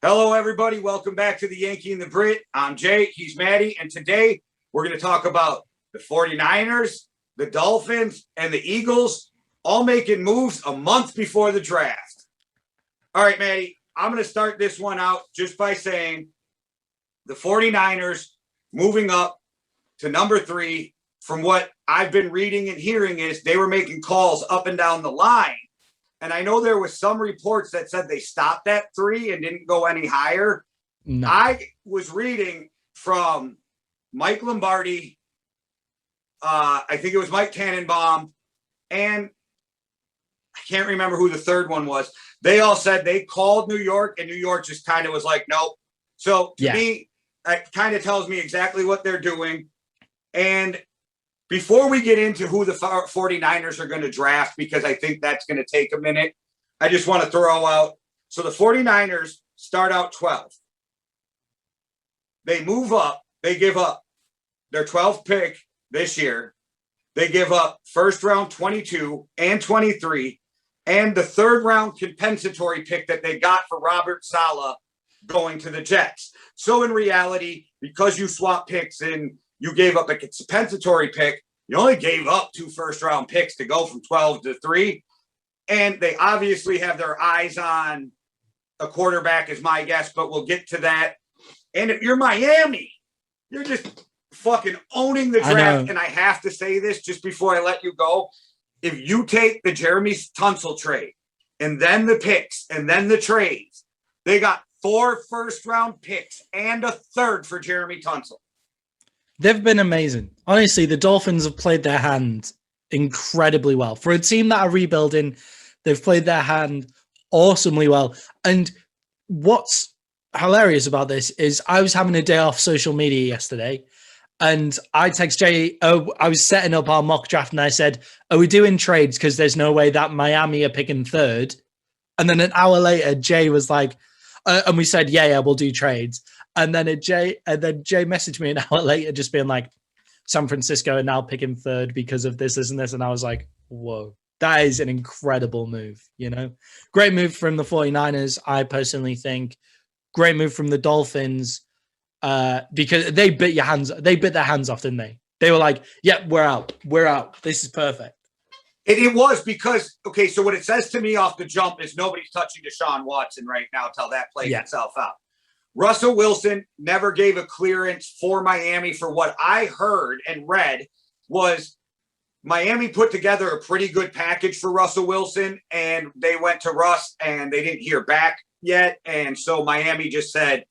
Hello, everybody. Welcome back to the Yankee and the Brit. I'm Jay. He's Maddie. And today we're going to talk about the 49ers, the Dolphins, and the Eagles all making moves a month before the draft. All right, Maddie, I'm going to start this one out just by saying the 49ers moving up to number 3. From what I've been reading and hearing is they were making calls up and down the line. And I know there was some reports that said they stopped at 3 and didn't go any higher. No. I was reading from Mike Lombardi, I think it was Mike Tannenbaum, and I can't remember who the third one was. They all said they called New York, and New York just kind of was like, nope. So to me, it kind of tells me exactly what they're doing. And before we get into who the 49ers are going to draft, because I think that's going to take a minute, I just want to throw out. So the 49ers start out 12. They move up. They give up their 12th pick this year. They give up first round 22 and 23 and the third round compensatory pick that they got for Robert Saleh going to the Jets. So in reality, because you swap picks and you gave up a compensatory pick, you only gave up 2 first-round picks to go from 12 to 3. And they obviously have their eyes on a quarterback, is my guess, but we'll get to that. And if you're Miami, you're just fucking owning the draft. And I have to say this just before I let you go. If you take the Jeremy Tunsil trade and then the picks and then the trades, they got 4 first-round picks and a third for Jeremy Tunsil. They've been amazing. Honestly, the Dolphins have played their hand incredibly well. For a team that are rebuilding, they've played their hand awesomely well. And what's hilarious about this is I was having a day off social media yesterday, and I text Jay, I was setting up our mock draft, and I said, are we doing trades? Because there's no way that Miami are picking third. And then an hour later, Jay was like, and we said, yeah, we'll do trades. And then Jay messaged me an hour later just being like, San Francisco are now picking third because of this, and this. And I was like, whoa, that is an incredible move, you know? Great move from the 49ers, I personally think. Great move from the Dolphins because they bit their hands off, didn't they? They were like, yeah, we're out. This is perfect. It was because, okay, so what it says to me off the jump is nobody's touching Deshaun Watson right now till that plays itself out. Russell Wilson never gave a clearance for Miami. For what I heard and read was Miami put together a pretty good package for Russell Wilson, and they went to Russ and they didn't hear back yet. And so Miami just said,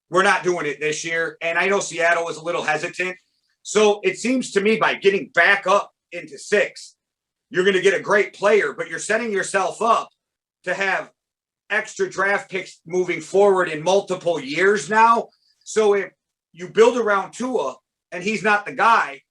we're not doing it this year. And I know Seattle was a little hesitant. So it seems to me by getting back up into 6, you're going to get a great player, but you're setting yourself up to have extra draft picks moving forward in multiple years now. So if you build around Tua and he's not the guy,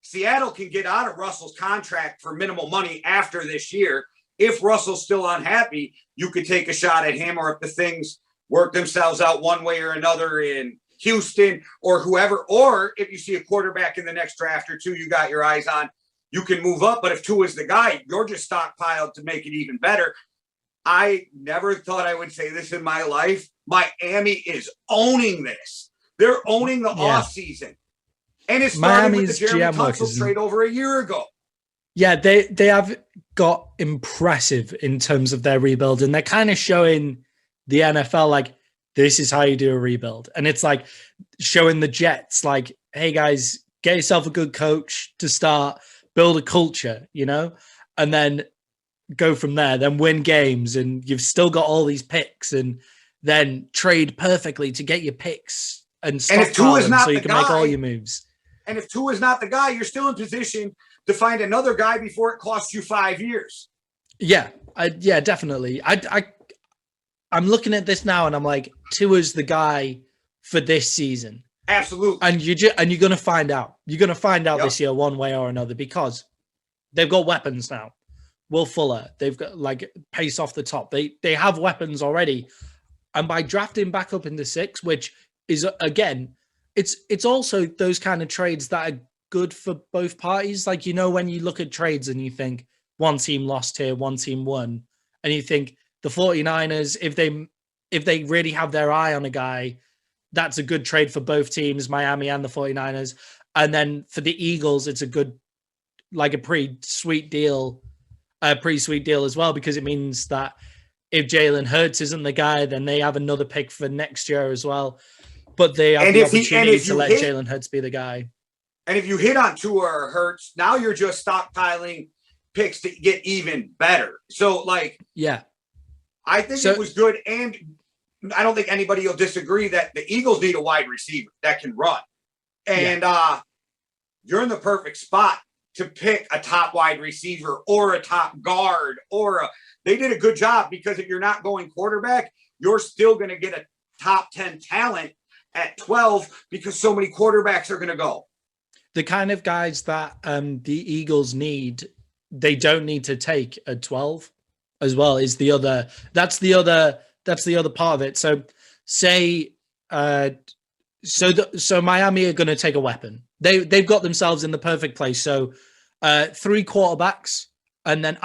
Seattle can get out of Russell's contract for minimal money after this year. If Russell's still unhappy, you could take a shot at him, or if the things work themselves out one way or another in Houston or whoever, or if you see a quarterback in the next draft or 2 you got your eyes on, you can move up. But if Tua is the guy, you're just stockpiled to make it even better. I never thought I would say this in my life. Miami is owning this. They're owning the offseason. And it started with the Jeremy Tunsil trade over a year ago. Yeah, they have got impressive in terms of their rebuild. And they're kind of showing the NFL, like, this is how you do a rebuild. And it's like showing the Jets, like, hey, guys, get yourself a good coach to start, build a culture, you know, and then go from there, then win games, and you've still got all these picks, and then trade perfectly to get your picks and if Tua is not so you can make all your moves. And if Tua is not the guy, you're still in position to find another guy before it costs you 5 years. Yeah, definitely. I'm looking at this now, and I'm like, Tua's the guy for this season. Absolutely. And you're going to find out. You're going to find out this year one way or another, because they've got weapons now. Will Fuller, they've got like pace off the top. They have weapons already. And by drafting back up into 6, which is, again, it's also those kind of trades that are good for both parties. Like, you know, when you look at trades and you think one team lost here, one team won, and you think the 49ers, if they really have their eye on a guy, that's a good trade for both teams, Miami and the 49ers. And then for the Eagles, it's a good, like a pretty sweet deal as well, because it means that if Jalen Hurts isn't the guy, then they have another pick for next year as well. But they have the opportunity to let Jalen Hurts be the guy. And if you hit on Tua or Hurts, now you're just stockpiling picks to get even better. So, like, yeah, I think it was good. And I don't think anybody will disagree that the Eagles need a wide receiver that can run. And you're in the perfect spot to pick a top wide receiver or a top guard they did a good job, because if you're not going quarterback, you're still going to get a top 10 talent at 12 because so many quarterbacks are going to go. The kind of guys that the Eagles need, they don't need to take at 12 as well is the other. That's the other part of it. So say, so Miami are going to take a weapon. They've got themselves in the perfect place. So 3 quarterbacks, and then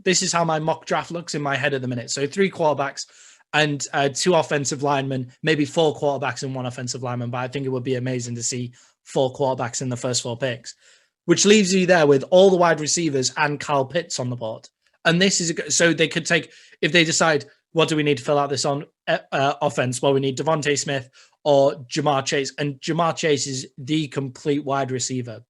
this is how my mock draft looks in my head at the minute. So 3 quarterbacks and 2 offensive linemen, maybe 4 quarterbacks and 1 offensive lineman. But I think it would be amazing to see 4 quarterbacks in the first 4 picks, which leaves you there with all the wide receivers and Kyle Pitts on the board. And this is so they could take, if they decide, what do we need to fill out this on offense? Well, we need Devontae Smith or Jamar Chase. And Jamar Chase is the complete wide receiver.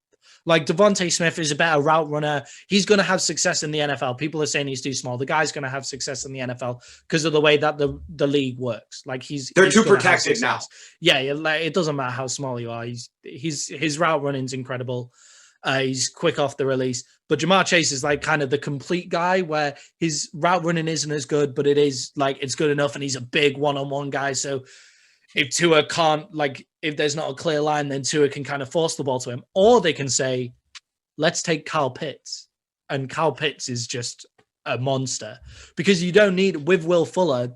Like, Devontae Smith is a better route runner. He's going to have success in the NFL. People are saying he's too small. The guy's going to have success in the NFL because of the way that the league works. Like, they're too protected now. Yeah, it doesn't matter how small you are. His route running's incredible. He's quick off the release. But Jamar Chase is like kind of the complete guy, where his route running isn't as good, but it is like, it's good enough, and he's a big one-on-one guy. So if Tua can't, like, if there's not a clear line, then Tua can kind of force the ball to him. Or they can say, let's take Kyle Pitts. And Kyle Pitts is just a monster, because you don't need, with Will Fuller,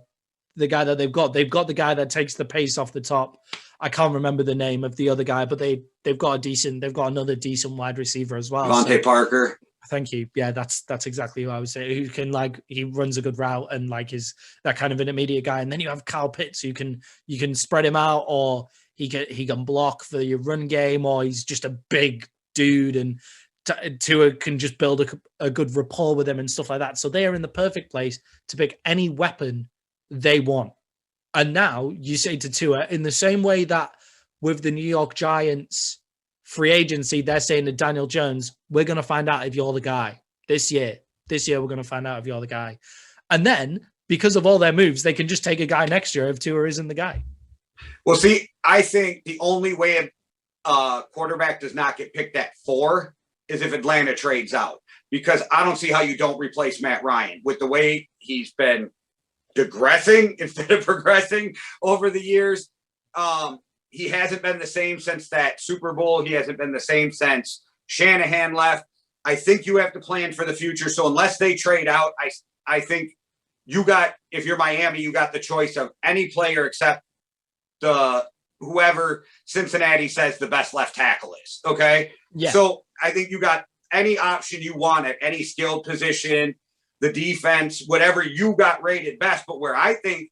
the guy that they've got the guy that takes the pace off the top. I can't remember the name of the other guy, but they've got another decent wide receiver as well. Devontae Parker. Thank you. Yeah, that's exactly what I would say. Who can, like, he runs a good route and like is that kind of an immediate guy. And then you have Kyle Pitts, who you can spread him out, or he can block for your run game, or he's just a big dude, and Tua can just build a good rapport with him and stuff like that. So they are in the perfect place to pick any weapon they want. And now you say to Tua, in the same way that with the New York Giants free agency, they're saying to Daniel Jones, we're going to find out if you're the guy this year. This year, we're going to find out if you're the guy. And then, because of all their moves, they can just take a guy next year if Tua isn't the guy. Well, see, I think the only way a quarterback does not get picked at 4 is if Atlanta trades out, because I don't see how you don't replace Matt Ryan with the way he's been digressing instead of progressing over the years. He hasn't been the same since that Super Bowl. He hasn't been the same since Shanahan left. I think you have to plan for the future. So unless they trade out, I think if you're Miami, you got the choice of any player except whoever Cincinnati says the best left tackle is. Okay. Yeah. So I think you got any option you want at any skilled position, the defense, whatever you got rated best. But where I think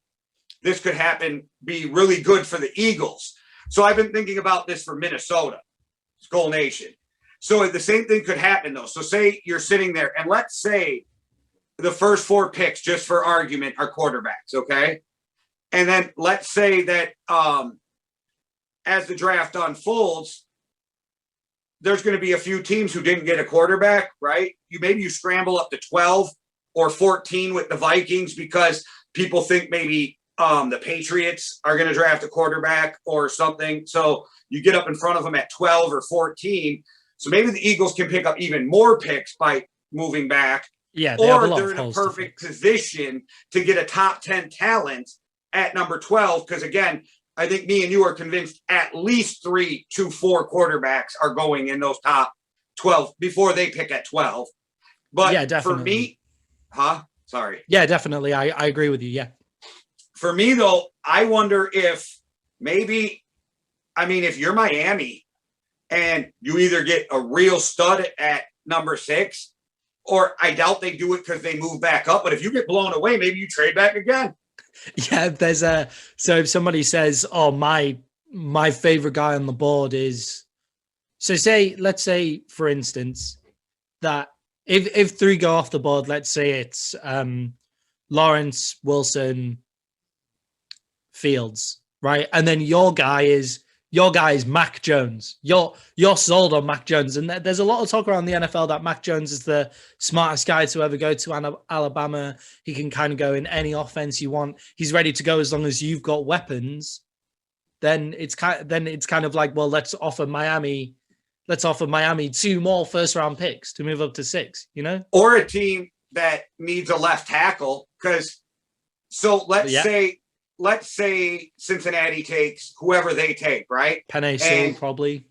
this could be really good for the Eagles. So I've been thinking about this for Minnesota, Skull Nation. So the same thing could happen, though. So say you're sitting there, and let's say the first 4 picks, just for argument, are quarterbacks, okay? And then let's say that as the draft unfolds, there's going to be a few teams who didn't get a quarterback, right? Maybe you scramble up to 12 or 14 with the Vikings because people think maybe the Patriots are going to draft a quarterback or something. So you get up in front of them at 12 or 14. So maybe the Eagles can pick up even more picks by moving back. Yeah, they're in a perfect position to get a top 10 talent at number 12. Because again, I think me and you are convinced at least 3 to 4 quarterbacks are going in those top 12 before they pick at 12. But yeah, definitely. For me, sorry. Yeah, definitely. I agree with you. Yeah. For me, though, I wonder if if you're Miami and you either get a real stud at number 6, or I doubt they do it because they move back up. But if you get blown away, maybe you trade back again. Yeah, so if somebody says, "Oh, my favorite guy on the board is," so let's say for instance that if three go off the board, let's say it's Lawrence, Wilson, Fields, right? And then your guy is Mac Jones. You're sold on Mac Jones, and there's a lot of talk around the NFL that Mac Jones is the smartest guy to ever go to Alabama. He can kind of go in any offense you want. He's ready to go as long as you've got weapons. Then it's kind of like, well, let's offer Miami two more first round picks to move up to 6. You know, or a team that needs a left tackle because. So let's say Cincinnati takes whoever they take, right? Penei Sewell, probably.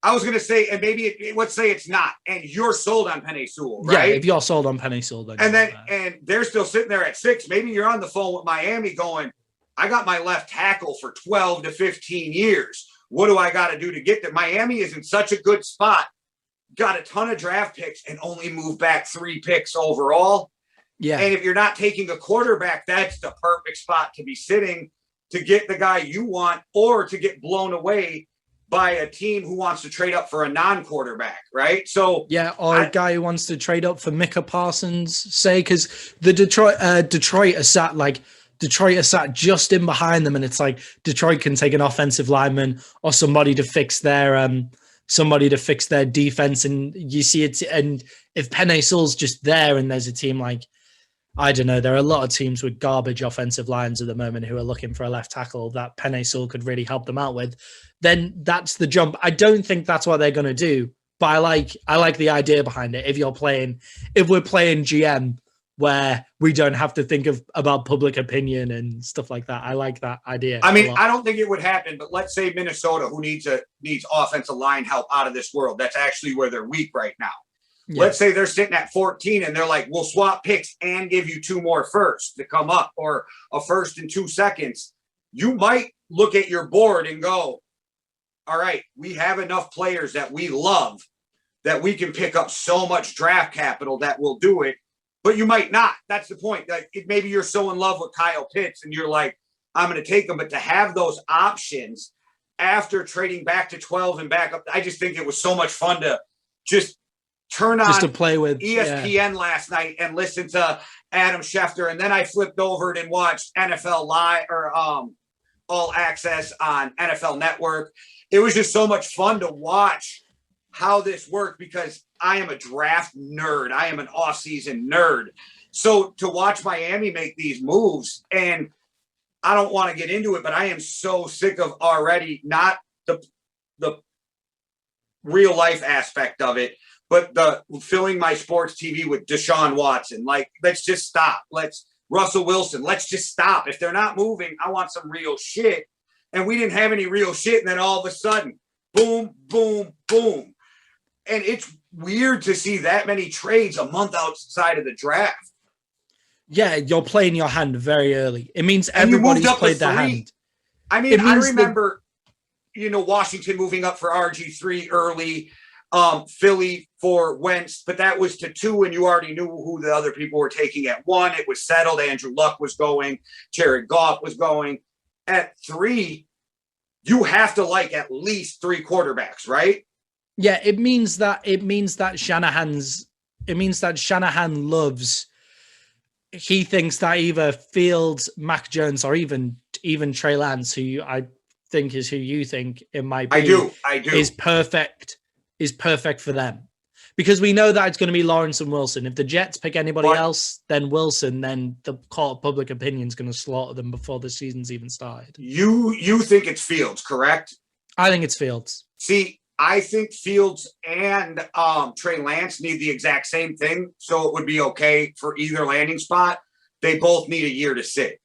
I was going to say, and maybe let's say it's not, and you're sold on Penei Sewell, right? Yeah, if you're sold on Penei Sewell, then and they're still sitting there at 6. Maybe you're on the phone with Miami going, I got my left tackle for 12 to 15 years. What do I got to do to get there? Miami is in such a good spot, got a ton of draft picks, and only moved back 3 picks overall. Yeah. And if you're not taking a quarterback, that's the perfect spot to be sitting to get the guy you want or to get blown away by a team who wants to trade up for a non-quarterback, right? So yeah, or a guy who wants to trade up for Micah Parsons, say, because the Detroit are sat just in behind them, and it's like Detroit can take an offensive lineman or somebody to fix their defense, and you see it. And if Penei Sewell's just there, and there's a team like, I don't know, there are a lot of teams with garbage offensive lines at the moment who are looking for a left tackle that Penei Sewell could really help them out with, then that's the jump. I don't think that's what they're going to do, but I like the idea behind it. If we're playing GM where we don't have to think about public opinion and stuff like that, I like that idea. I mean, I don't think it would happen, but let's say Minnesota, who needs offensive line help out of this world, that's actually where they're weak right now. Yeah. Let's say they're sitting at 14 and they're like, we'll swap picks and give you 2 more firsts to come up or a first and 2 seconds. You might look at your board and go, all right, we have enough players that we love that we can pick up so much draft capital that will do it. But you might not. That's the point. Like maybe you're so in love with Kyle Pitts and you're like, I'm going to take him. But to have those options after trading back to 12 and back up, I just think it was so much fun to just turn on to play with ESPN last night and listen to Adam Schefter. And then I flipped over and watched NFL Live or All Access on NFL Network. It was just so much fun to watch how this worked because I am a draft nerd. I am an off-season nerd. So to watch Miami make these moves, and I don't want to get into it, but I am so sick of already not the real life aspect of it, but the filling my sports TV with Deshaun Watson. Like, let's just stop. Russell Wilson, let's just stop. If they're not moving, I want some real shit. And we didn't have any real shit. And then all of a sudden, boom, boom, boom. And it's weird to see that many trades a month outside of the draft. Yeah, you're playing your hand very early. It means everybody's played their hand. I mean, I remember, Washington moving up for RG3 early, Philly for Wentz, but that was to 2, and you already knew who the other people were taking at 1. It was settled. Andrew Luck was going. Jared Goff was going. At 3, you have to like at least 3 quarterbacks, right? Yeah, it means that Shanahan loves. He thinks that either Fields, Mac Jones, or even Trey Lance, who I think is who you think it might be. I do. Is perfect for them. Because we know that it's going to be Lawrence and Wilson. If the Jets pick anybody else than Wilson, then the court of public opinion is going to slaughter them before the season's even started. You think it's Fields, correct? I think it's Fields. See, I think Fields and Trey Lance need the exact same thing, so it would be okay for either landing spot. They both need a year to sit.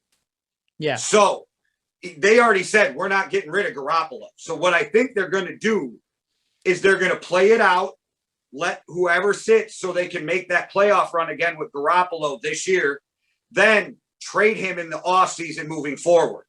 Yeah. So they already said we're not getting rid of Garoppolo. So what I think they're going to do is they're going to play it out, let whoever sits so they can make that playoff run again with Garoppolo this year, then trade him in the offseason moving forward.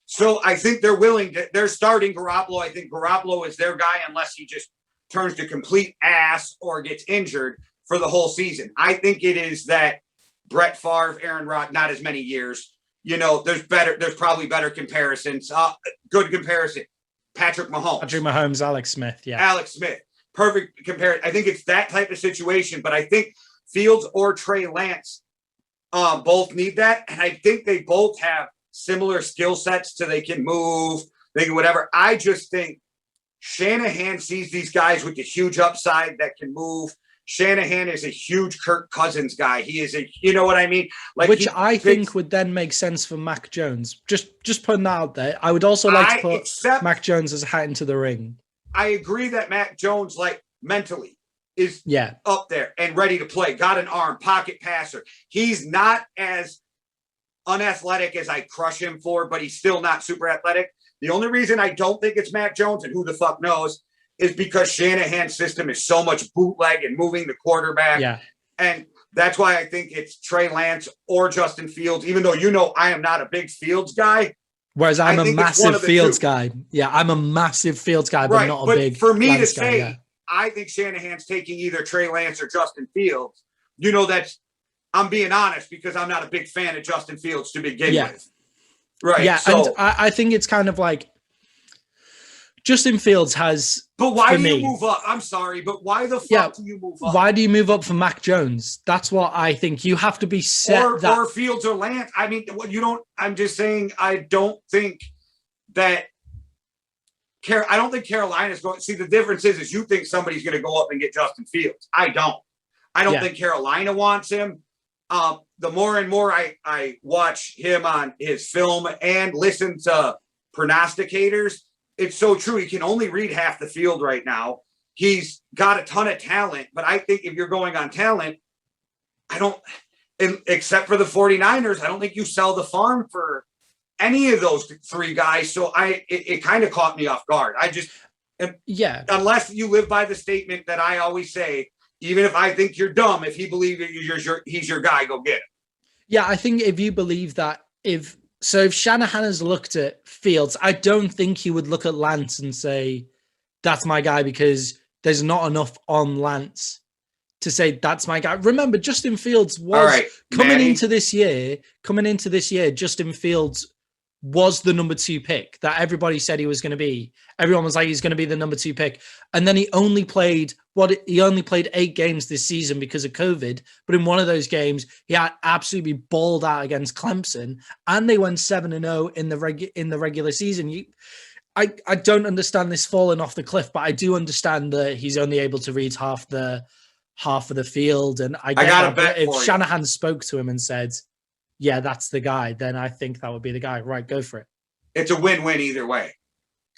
So I think they're starting Garoppolo. I think Garoppolo is their guy unless he just turns to complete ass or gets injured for the whole season. I think it is that Brett Favre, Aaron Rodgers, not as many years, there's probably better comparisons. Good comparison. Patrick Mahomes, Alex Smith. Yeah. Alex Smith. Perfect comparison. I think it's that type of situation, but I think Fields or Trey Lance both need that. And I think they both have similar skill sets so they can move, they can whatever. I just think Shanahan sees these guys with the huge upside that can move. Shanahan is a huge Kirk Cousins guy. He is you know what I mean? Which I think would then make sense for Mac Jones. Just putting that out there. I would also like to put Mac Jones as a hat into the ring. I agree that Mac Jones, mentally, is up there and ready to play. Got an arm, pocket passer. He's not as unathletic as I crush him for, but he's still not super athletic. The only reason I don't think it's Mac Jones, and who the fuck knows, is because Shanahan's system is so much bootleg and moving the quarterback. Yeah. And that's why I think it's Trey Lance or Justin Fields, even though I am not a big Fields guy. Whereas I'm a massive Fields guy. Yeah, I'm a massive Fields guy, but not a big for me Lance to say, I think Shanahan's taking either Trey Lance or Justin Fields. I'm being honest because I'm not a big fan of Justin Fields to begin with. Right. Yeah, so, and I think it's kind of like Justin Fields has. But why do you move up? I'm sorry, but why the fuck do you move up? Why do you move up for Mac Jones? That's what I think. You have to be set. Or Fields or Lance. I mean, you don't. I'm just saying. I don't think that. I don't think Carolina's going. See, the difference is you think somebody's going to go up and get Justin Fields. I don't. I don't think Carolina wants him. The more and more I watch him on his film and listen to prognosticators, it's so true. He can only read half the field right now. He's got a ton of talent, but I think if you're going on talent, except for the 49ers, I don't think you sell the farm for any of those three guys. So it kind of caught me off guard. Unless you live by the statement that I always say, even if I think you're dumb, if he believes he's your guy, go get him. Yeah, I think if you believe that, if Shanahan has looked at Fields, I don't think he would look at Lance and say, that's my guy, because there's not enough on Lance to say that's my guy. Remember, Justin Fields was coming into this year, Justin Fields was the number 2 pick that everybody said he was going to be. Everyone was like, he's going to be the number 2 pick. And then he only played 8 games this season because of COVID. But in one of those games, he had absolutely balled out against Clemson, and they went 7-0 in the regular season. I don't understand this falling off the cliff, but I do understand that he's only able to read half of the field. And I got a bet if Shanahan spoke to him and said, yeah, that's the guy, then I think that would be the guy. Right, go for it. It's a win-win either way.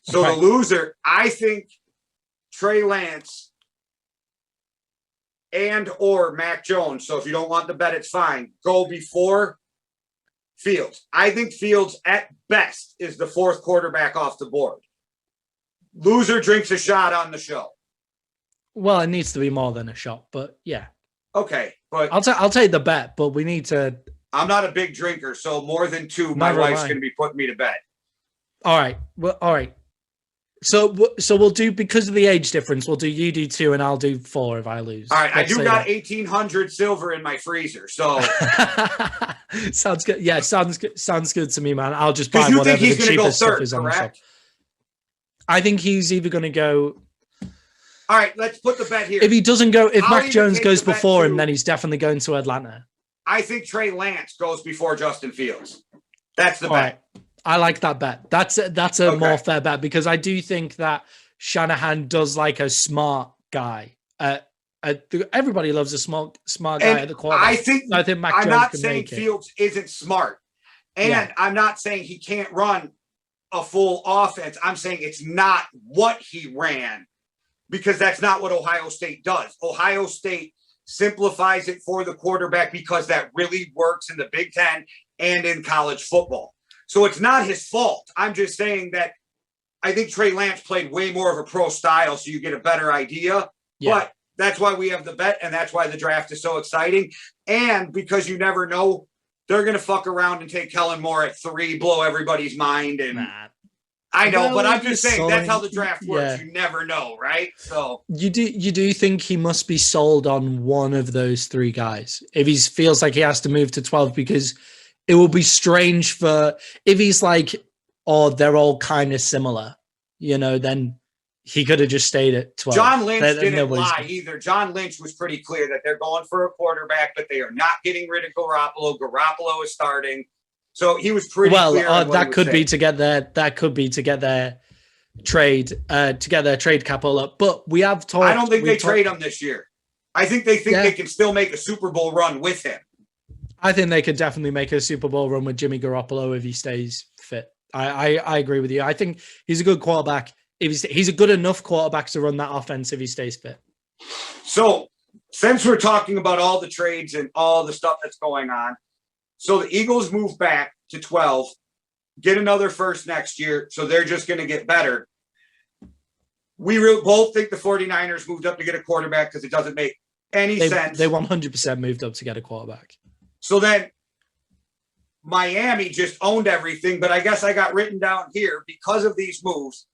So the loser, I think Trey Lance and or Mac Jones. So if you don't want the bet, it's fine. Go before Fields. I think Fields at best is the 4th quarterback off the board. Loser drinks a shot on the show. Well, it needs to be more than a shot, but yeah. Okay, but I'll take the bet, but we need to. I'm not a big drinker, so more than 2, my wife's going to be putting me to bed. All right. Well, all right. So we'll do, because of the age difference, you do 2 and I'll do 4 if I lose. All right. I do got 1,800 silver in my freezer, so. Sounds good. Yeah, sounds good to me, man. I'll just buy whatever the cheapest stuff is on the shop. I think he's either going to go. All right, let's put the bet here. If he doesn't go, if Mac Jones goes before him, then he's definitely going to Atlanta. I think Trey Lance goes before Justin Fields. That's the bet. Right. I like that bet. That's a more fair bet, because I do think that Shanahan does like a smart guy. Everybody loves a smart guy at the quarterback. I think Mac Jones I'm not saying Fields isn't smart, and I'm not saying he can't run a full offense. I'm saying it's not what he ran, because that's not what Ohio State does. Ohio State simplifies it for the quarterback because that really works in the Big Ten and in college football. So it's not his fault. I'm just saying that I think Trey Lance played way more of a pro style, so you get a better idea. Yeah. But that's why we have the bet, and that's why the draft is so exciting. And because you never know, they're going to fuck around and take Kellen Moore at 3, blow everybody's mind. And I know, but I'm just saying that's how the draft works. You never know, right? So you do think he must be sold on one of those 3 guys if he feels like he has to move to 12, because it will be strange for if he's like, oh, they're all kind of similar, then he could have just stayed at 12. John Lynch didn't lie either. John Lynch was pretty clear that they're going for a quarterback, but they are not getting rid of Garoppolo. Garoppolo is starting. So he was pretty clear. That could be to get their trade capital up. But we have talked. I don't think they trade him this year. I think they they can still make a Super Bowl run with him. I think they could definitely make a Super Bowl run with Jimmy Garoppolo if he stays fit. I agree with you. I think he's a good quarterback. If he's a good enough quarterback to run that offense if he stays fit. So since we're talking about all the trades and all the stuff that's going on, so the Eagles move back to 12, get another first next year, so they're just going to get better. We both think the 49ers moved up to get a quarterback because it doesn't make any sense. They 100% moved up to get a quarterback. So then Miami just owned everything, but I guess I got written down here because of these moves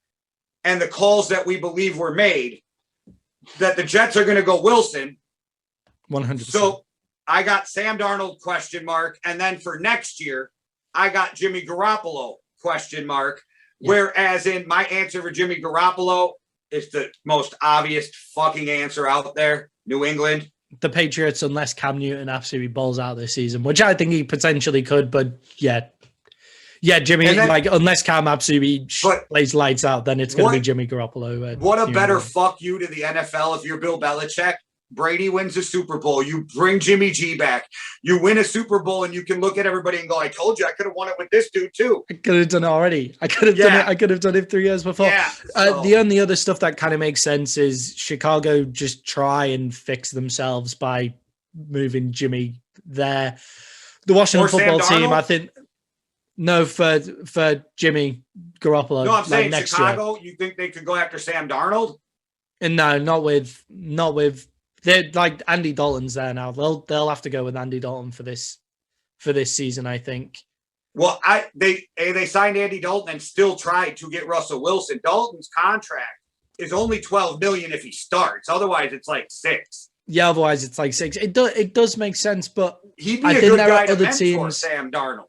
and the calls that we believe were made that the Jets are going to go Wilson. 100%. So I got Sam Darnold ? And then for next year, I got Jimmy Garoppolo ? Yeah. Whereas in my answer for Jimmy Garoppolo is the most obvious fucking answer out there. New England. The Patriots, unless Cam Newton absolutely balls out this season, which I think he potentially could, but yeah, Jimmy, then, unless Cam absolutely plays lights out, then it's going to be Jimmy Garoppolo. What a better fuck you to the NFL if you're Bill Belichick. Brady wins the Super Bowl. You bring Jimmy G back. You win a Super Bowl, and you can look at everybody and go, I told you I could have won it with this dude, too. I could have done it already. I could have done it. I could have done it 3 years before. Yeah, the only other stuff that kind of makes sense is Chicago just try and fix themselves by moving Jimmy there. The Washington football team, I think, no, for Jimmy Garoppolo. No, I'm saying next Chicago, year. You think they could go after Sam Darnold? And no, not with. They're like Andy Dalton's there now. They'll have to go with Andy Dalton for this season, I think. Well, they signed Andy Dalton and still tried to get Russell Wilson. Dalton's contract is only $12 million if he starts. Otherwise, it's like $6 million. Yeah, otherwise it's like $6 million. It does make sense, but he'd be a good guy to mentor Sam Darnold.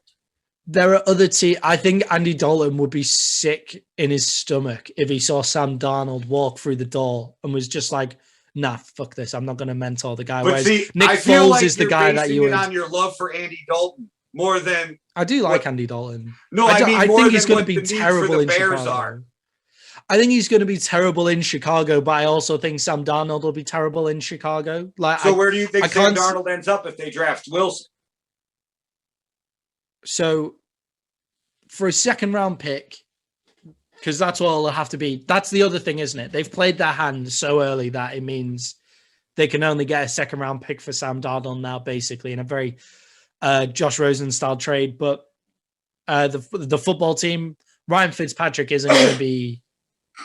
There are other teams. I think Andy Dalton would be sick in his stomach if he saw Sam Darnold walk through the door and was just like, nah, fuck this. I'm not going to mentor the guy. But whereas see, Nick I feel Foles like is the guy that you would. On your love for Andy Dalton more than I do like Andy Dalton. No, I think he's going to be terrible in Chicago. I think he's going to be terrible in Chicago, but I also think Sam Darnold will be terrible in Chicago. So where do you think Sam Darnold ends up if they draft Wilson? So for a second round pick, because that's all it'll have to be. That's the other thing, isn't it? They've played their hand so early that it means they can only get a second round pick for Sam Darnold now, basically, in a very Josh Rosen style trade. But the football team, Ryan Fitzpatrick isn't going to be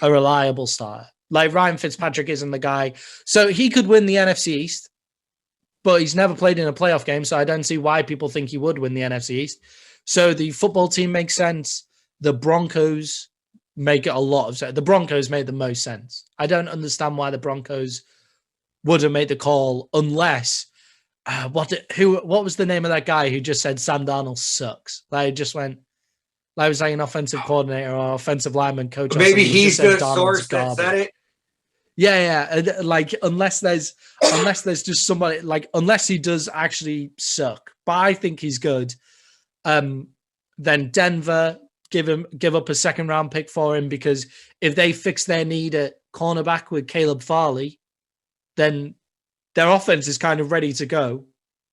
a reliable starter. Like Ryan Fitzpatrick isn't the guy. So he could win the NFC East, but he's never played in a playoff game. So I don't see why people think he would win the NFC East. So the football team makes sense. The Broncos make it a lot of sense. The Broncos made the most sense. I don't understand why the Broncos wouldn't make the call unless what was the name of that guy who just said Sam Darnold sucks? Like just went like was like an offensive coordinator or offensive lineman coach. Maybe he's the source that said it. Yeah. Like unless there's just somebody like unless he does actually suck, but I think he's good. Then Denver. Give up a second round pick for him because if they fix their need at cornerback with Caleb Farley, then their offense is kind of ready to go.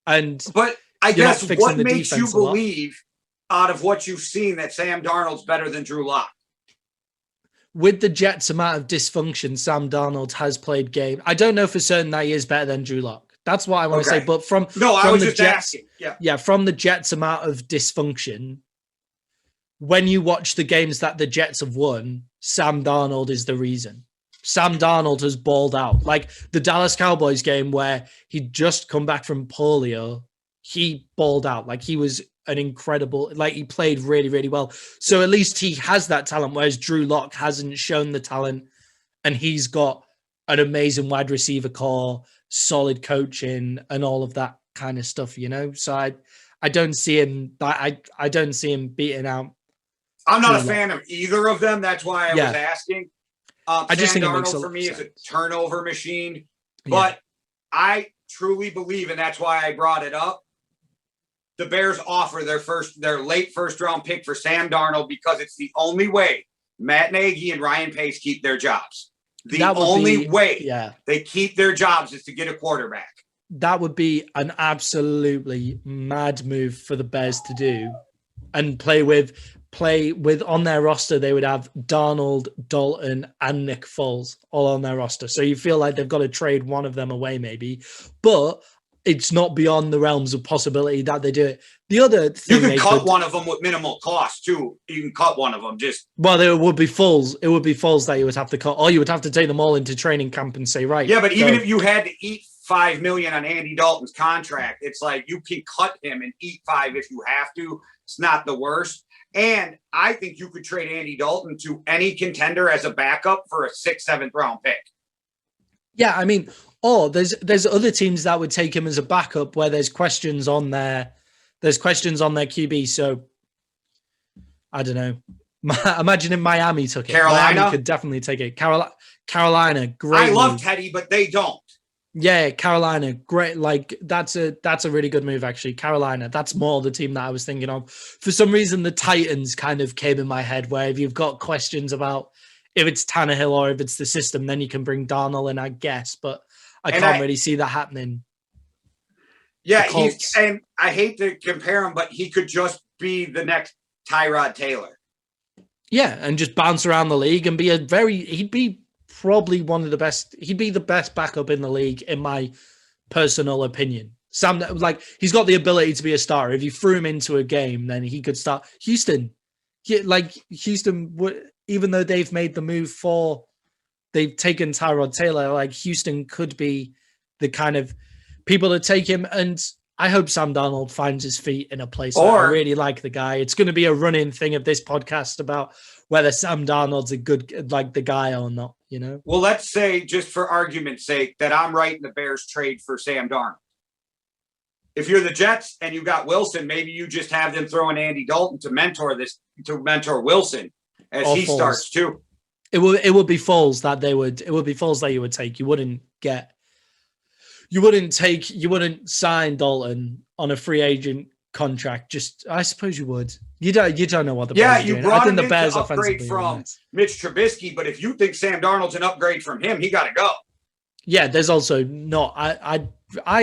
But I guess what makes you believe out of what you've seen that Sam Darnold's better than Drew Lock? With the Jets' amount of dysfunction, Sam Darnold has played game. I don't know for certain that he is better than Drew Lock. That's what I want to say. But from the Jets, from the Jets' amount of dysfunction. When you watch the games that the Jets have won, Sam Darnold is the reason. Sam Darnold has balled out. Like the Dallas Cowboys game where he'd just come back from polio, he balled out. Like he was an incredible, like he played really, really well. So at least he has that talent, whereas Drew Lock hasn't shown the talent and he's got an amazing wide receiver core, solid coaching and all of that kind of stuff, So I don't see him. I don't see him beating out. I'm not a fan of either of them. That's why I was asking. I just Sam think Darnold for me is a turnover machine, but I truly believe, and that's why I brought it up. The Bears offer their late first round pick for Sam Darnold because it's the only way Matt Nagy and Ryan Pace keep their jobs. The only way they keep their jobs is to get a quarterback. That would be an absolutely mad move for the Bears to do, and play with on their roster. They would have Darnold, Dalton, and Nick Foles all on their roster. So you feel like they've got to trade one of them away, maybe, but it's not beyond the realms of possibility that they do it. The other thing, you can cut one of them with minimal cost too. You can cut one of them. It would be Foles. It would be Foles that you would have to cut, or you would have to take them all into training camp and say, right. Yeah, but even if you had to eat $5 million on Andy Dalton's contract, it's like you can cut him and eat $5 million if you have to. It's not the worst. And I think you could trade Andy Dalton to any contender as a backup for a 6th, 7th round pick. Yeah, I mean, there's other teams that would take him as a backup where there's questions on their QB. So I don't know. Imagine if Miami took it. Carolina Miami could definitely take it. Carolina, great. I love Teddy, but they don't. Yeah, Carolina, great. Like that's a really good move, actually. Carolina, that's more the team that I was thinking of. For some reason, the Titans kind of came in my head, where if you've got questions about if it's Tannehill or if it's the system, then you can bring Darnold in, I guess. But I can't really see that happening. Yeah, and I hate to compare him, but he could just be the next Tyrod Taylor. Yeah, and just bounce around the league and he'd be probably one of the best. He'd be the best backup in the league, in my personal opinion. Sam, like, he's got the ability to be a starter. If you threw him into a game, then he could start. Houston would, even though they've made the move they've taken Tyrod Taylor, like Houston could be the kind of people that take him. And I hope Sam Darnold finds his feet in a place. I really like the guy. It's going to be a running thing of this podcast about whether Sam Darnold's a good, like, the guy or not, you know? Well, let's say, just for argument's sake, that I'm right in the Bears trade for Sam Darnold. If you're the Jets and you got Wilson, maybe you just have them throw in Andy Dalton to mentor Wilson as he starts too. It would be Foles that you would take. You wouldn't sign Dalton on a free agent contract. I suppose you would. You don't know what the Bears are doing. I think the Bears upgrade from Mitch Trubisky, but if you think Sam Darnold's an upgrade from him, he got to go. Yeah, there's also not. I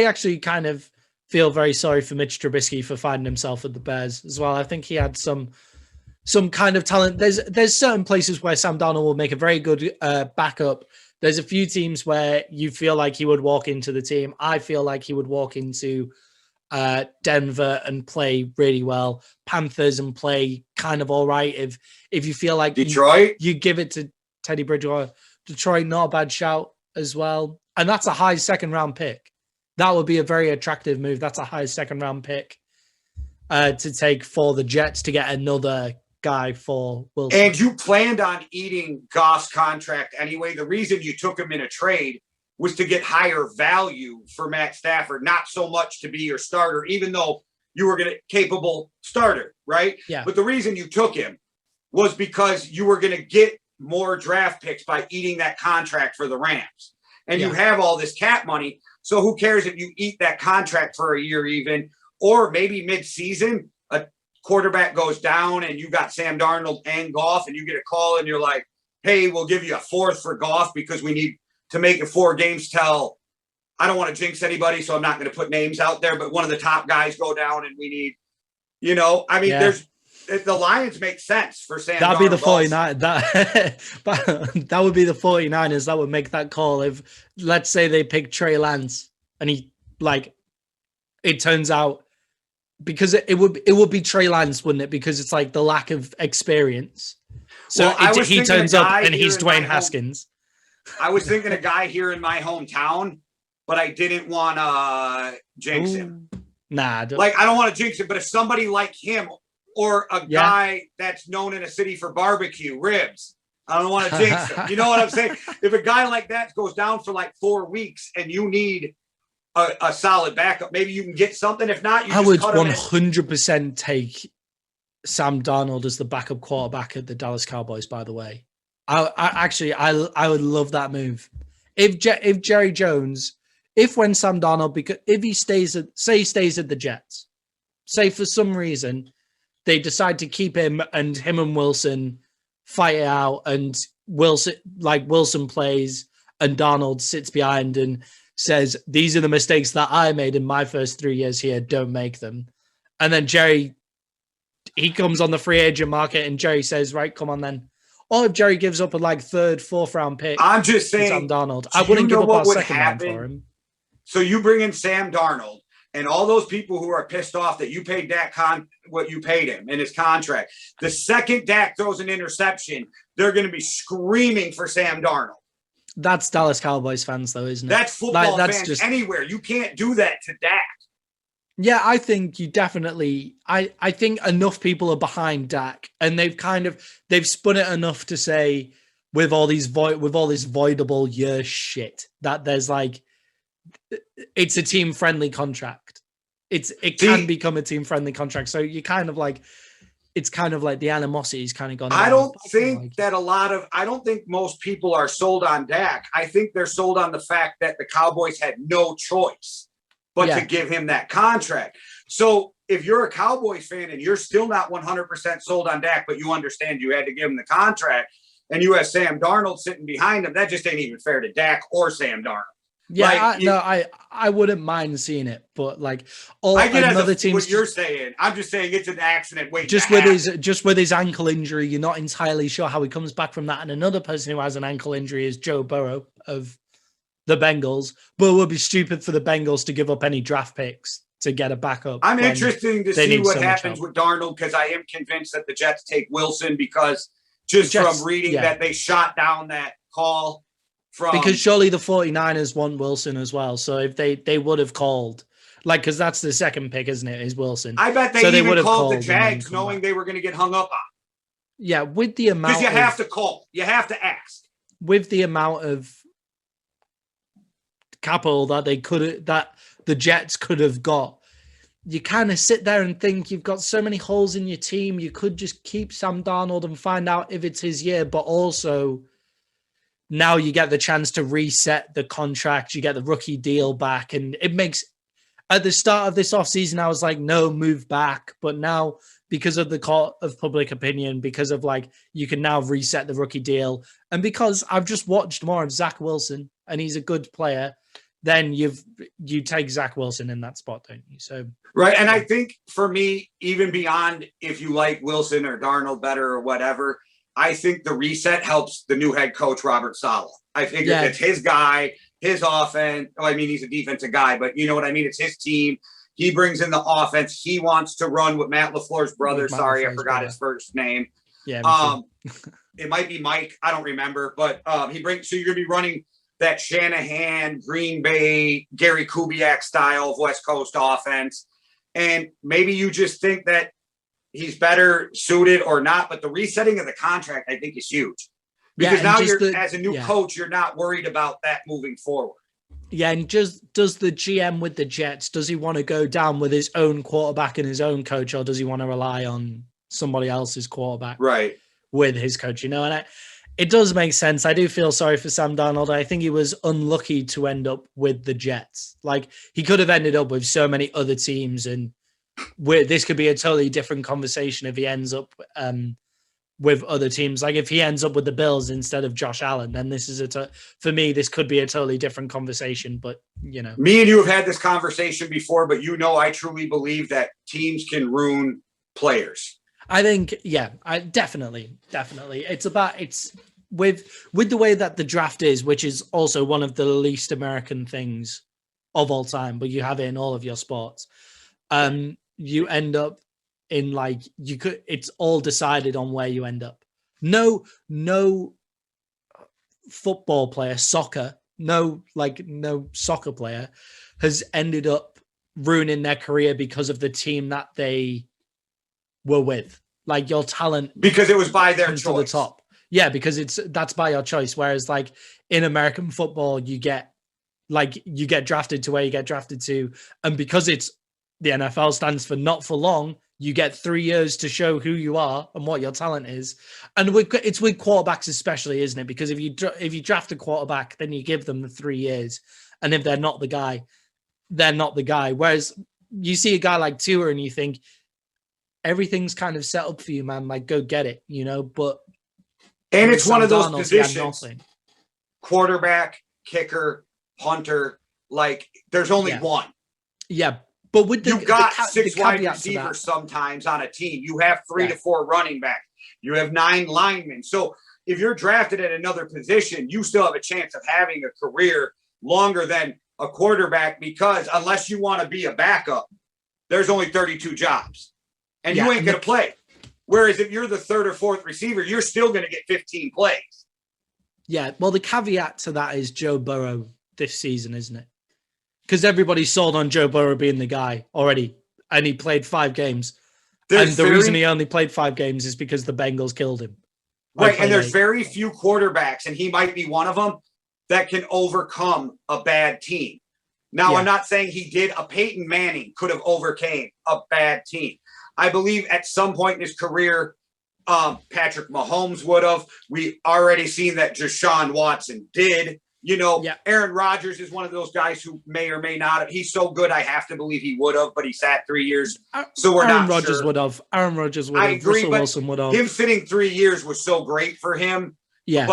actually kind of feel very sorry for Mitch Trubisky for finding himself at the Bears as well. I think he had some kind of talent. There's certain places where Sam Darnold will make a very good backup. There's a few teams where you feel like he would walk into the team. I feel like he would walk into Denver and play really well. Panthers and play kind of all right. If you feel like Detroit, you give it to Teddy Bridgewater. Detroit, not a bad shout as well. And that's a high 2nd round pick. That would be a very attractive move. That's a high 2nd round pick to take for the Jets to get another guy for Wilson. And you planned on eating Goff's contract anyway. The reason you took him in a trade was to get higher value for Matt Stafford, not so much to be your starter, even though you were going to capable starter, right? Yeah. But the reason you took him was because you were going to get more draft picks by eating that contract for the Rams. And you have all this cap money. So who cares if you eat that contract for a year even, or maybe mid-season, a quarterback goes down and you got Sam Darnold and Goff and you get a call and you're like, hey, we'll give you a 4th for Goff because we need to make it 4 games till, I don't want to jinx anybody, so I'm not going to put names out there, but one of the top guys go down and we need, the Lions make sense for Sam Darnold. That'd be the 49ers. That would be the 49ers that would make that call. If, let's say, they pick Trey Lance and it turns out, because it would be Trey Lance, wouldn't it? Because it's like the lack of experience. So he turns up and he's Dwayne Haskins. I was thinking a guy here in my hometown, but I didn't want to jinx him. Nah. I don't want to jinx him, but if somebody like him or a guy that's known in a city for barbecue ribs, I don't want to jinx him. You know what I'm saying? If a guy like that goes down for 4 weeks and you need a solid backup. Maybe you can get something. If not, you I just would cut him 100% take Sam Darnold as the backup quarterback at the Dallas Cowboys. By the way, I would love that move. If Jerry Jones, when Sam Darnold, because if he stays at the Jets, say for some reason they decide to keep him and Wilson fight it out, and Wilson plays and Darnold sits behind and says, these are the mistakes that I made in my first 3 years here, don't make them. And then Jerry, he comes on the free agent market and Jerry says, right, come on then. Or if Jerry gives up a third, 4th round pick, I'm just saying, Sam Darnold, I wouldn't give up our second round for him. So you bring in Sam Darnold, and all those people who are pissed off that you paid Dak what you paid him in his contract. The second Dak throws an interception, they're going to be screaming for Sam Darnold. That's Dallas Cowboys fans, though, isn't it? That's football fans just anywhere. You can't do that to Dak. Yeah, I think you definitely. I think enough people are behind Dak, and they've spun it enough to say with all this voidable year shit that there's it's a team friendly contract. It can become a team friendly contract. So you it's kind of like the animosity is kind of gone. I don't think most people are sold on Dak. I think they're sold on the fact that the Cowboys had no choice but to give him that contract. So if you're a Cowboys fan and you're still not 100% sold on Dak, but you understand you had to give him the contract, and you have Sam Darnold sitting behind him, that just ain't even fair to Dak or Sam Darnold. Yeah, I wouldn't mind seeing it, but I get another team. What you're saying, I'm just saying it's an accident. Just with his ankle injury, you're not entirely sure how he comes back from that. And another person who has an ankle injury is Joe Burrow of the Bengals. But it would be stupid for the Bengals to give up any draft picks to get a backup. I'm interested to see what happens with Darnold, because I am convinced that the Jets take Wilson, because from reading that they shot down that call. Because surely the 49ers want Wilson as well. So if they would have called, because that's the second pick, isn't it? Is Wilson. I bet they would have called the Jags knowing they were going to get hung up on. Yeah, with the amount, because you have to call. You have to ask. With the amount of capital that the Jets could have got, you kind of sit there and think you've got so many holes in your team. You could just keep Sam Darnold and find out if it's his year, but also now you get the chance to reset the contract. You get the rookie deal back. And it makes, at the start of this offseason, I was like, no, move back. But now, because of the court of public opinion, because of you can now reset the rookie deal. And because I've just watched more of Zach Wilson and he's a good player, then you take Zach Wilson in that spot, don't you? So right. And I think for me, even beyond if you like Wilson or Darnold better or whatever, I think the reset helps the new head coach, Robert Saleh. I think it's his guy, his offense. Oh, I mean, he's a defensive guy, but you know what I mean? It's his team. He brings in the offense. He wants to run with Matt LaFleur's brother. Sorry, I forgot his first name. Yeah. It might be Mike. I don't remember, but so you're going to be running that Shanahan, Green Bay, Gary Kubiak style of West Coast offense. And maybe you just think that he's better suited or not, but the resetting of the contract, I think, is huge. Because now as a new coach, you're not worried about that moving forward. Yeah, and just does the GM with the Jets, does he want to go down with his own quarterback and his own coach, or does he want to rely on somebody else's quarterback with his coach? And it does make sense. I do feel sorry for Sam Darnold. I think he was unlucky to end up with the Jets. He could have ended up with so many other teams, and this could be a totally different conversation if he ends up with other teams. If he ends up with the Bills instead of Josh Allen, then this is for me, this could be a totally different conversation. But me and you have had this conversation before, but I truly believe that teams can ruin players. I think, I definitely. It's with the way that the draft is, which is also one of the least American things of all time, but you have it in all of your sports. You end up in it's all decided on where you end up. No football player, no soccer player has ended up ruining their career because of the team that they were with. Your talent, because it was by their choice. To the top. Yeah, because that's by your choice. Whereas in American football, you get Like you get drafted to where you get drafted to. And because it's the NFL stands for not for long, you get 3 years to show who you are and what your talent is. And it's with quarterbacks especially, isn't it? Because if you draft a quarterback, then you give them the 3 years. And if they're not the guy, they're not the guy. Whereas you see a guy like Tua and you think, everything's kind of set up for you, man. Like, go get it, But it's one of those positions, quarterback, kicker, punter, like there's only one. Yeah. But with you've got 6 wide receivers sometimes on a team. You have 3 to 4 running backs. You have 9 linemen. So if you're drafted at another position, you still have a chance of having a career longer than a quarterback, because unless you want to be a backup, there's only 32 jobs and you ain't going to play. Whereas if you're the 3rd or 4th receiver, you're still going to get 15 plays. Yeah. Well, the caveat to that is Joe Burrow this season, isn't it? Because everybody sold on Joe Burrow being the guy already, and he played 5 games. Reason he only played 5 games is because the Bengals killed him. Right, and there's very few quarterbacks, and he might be one of them, that can overcome a bad team. Now, I'm not saying he did. A Peyton Manning could have overcame a bad team. I believe at some point in his career, Patrick Mahomes would have. We already seen that Deshaun Watson did. Aaron Rodgers is one of those guys who may or may not have. He's so good, I have to believe he would have, but he sat 3 years. So we're Aaron not Rodgers sure. would have. Aaron Rodgers would have. I agree, Russell Wilson would have. Him sitting 3 years was so great for him. Yeah.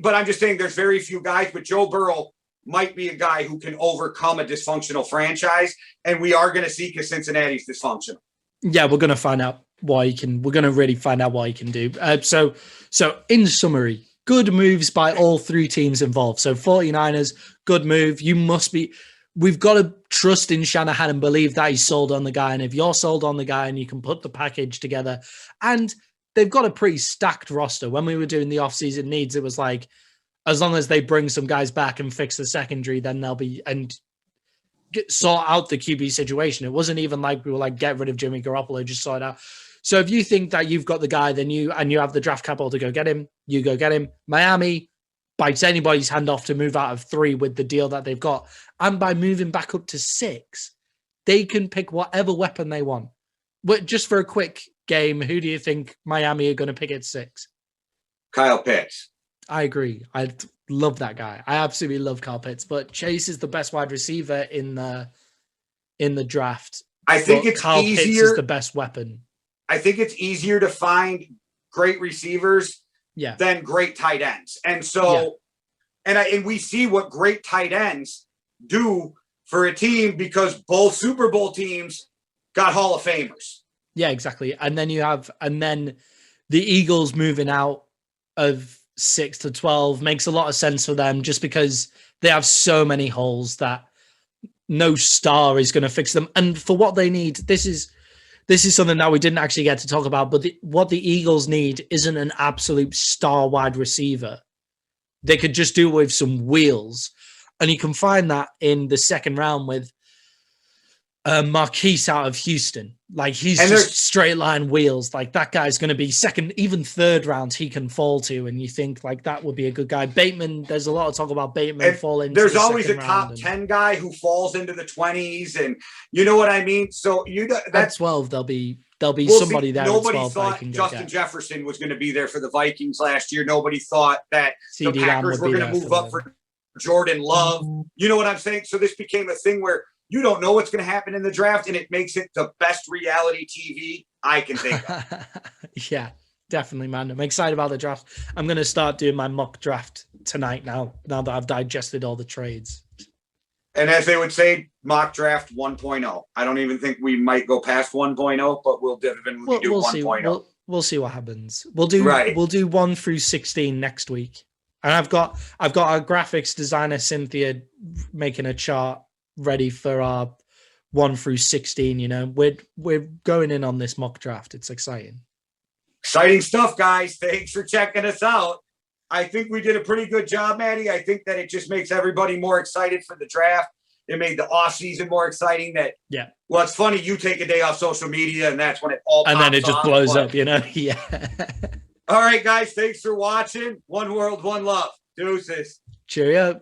But I'm just saying there's very few guys, but Joe Burrow might be a guy who can overcome a dysfunctional franchise. And we are going to see, because Cincinnati's dysfunctional. Yeah, we're going to find out what he can. We're going to really find out what he can do. So in summary, good moves by all 3 teams involved. So 49ers, good move. We've got to trust in Shanahan and believe that he's sold on the guy. And if you're sold on the guy and you can put the package together, and they've got a pretty stacked roster. When we were doing the offseason needs, it was like, as long as they bring some guys back and fix the secondary, then they'll be, and sort out the QB situation. It wasn't even like we were like, get rid of Jimmy Garoppolo, just sort it out. So if you think that you've got the guy, then you have the draft capital to go get him, you go get him. Miami bites anybody's hand off to move out of 3 with the deal that they've got. And by moving back up to 6, they can pick whatever weapon they want. But just for a quick game, who do you think Miami are going to pick at 6? Kyle Pitts. I agree. I love that guy. I absolutely love Kyle Pitts. But Chase is the best wide receiver in the draft. I think it's Kyle easier. Pitts is the best weapon. I think it's easier to find great receivers than great tight ends. And so, and we see what great tight ends do for a team, because both Super Bowl teams got Hall of Famers. Yeah, exactly. And then the Eagles moving out of 6 to 12 makes a lot of sense for them, just because they have so many holes that no star is going to fix them. And for what they need, this is something that we didn't actually get to talk about, but what the Eagles need isn't an absolute star wide receiver. They could just do with some wheels. And you can find that in the 2nd round with Marquise out of Houston. Like, he's just straight line wheels. Like, that guy's going to be 2nd, even 3rd round he can fall to. And you think, like, that would be a good guy. Bateman, there's a lot of talk about Bateman falling. There's always a top 10 guy who falls into the 20s. And you know what I mean? So at 12, there'll be somebody there. Nobody thought Justin Jefferson was going to be there for the Vikings last year. Nobody thought that the Packers were going to move up for Jordan Love. You know what I'm saying? So this became a thing where you don't know what's going to happen in the draft, and it makes it the best reality TV I can think of. Yeah, definitely, man. I'm excited about the draft. I'm going to start doing my mock draft tonight now that I've digested all the trades. And as they would say, mock draft 1.0. I don't even think we might go past 1.0, but we'll definitely do 1.0. We'll see what happens. We'll do 1 through 16 next week. And I've got our graphics designer Cynthia making a chart ready for our 1 through 16. We're going in on this mock draft. It's exciting stuff, guys. Thanks for checking us out. I think we did a pretty good job, Maddie. I think that it just makes everybody more excited for the draft. It made the off season more exciting. Well, it's funny, you take a day off social media and that's when it all pops and then it just blows up. Yeah. All right, guys, thanks for watching. One world, one love. Deuces. Cheerio.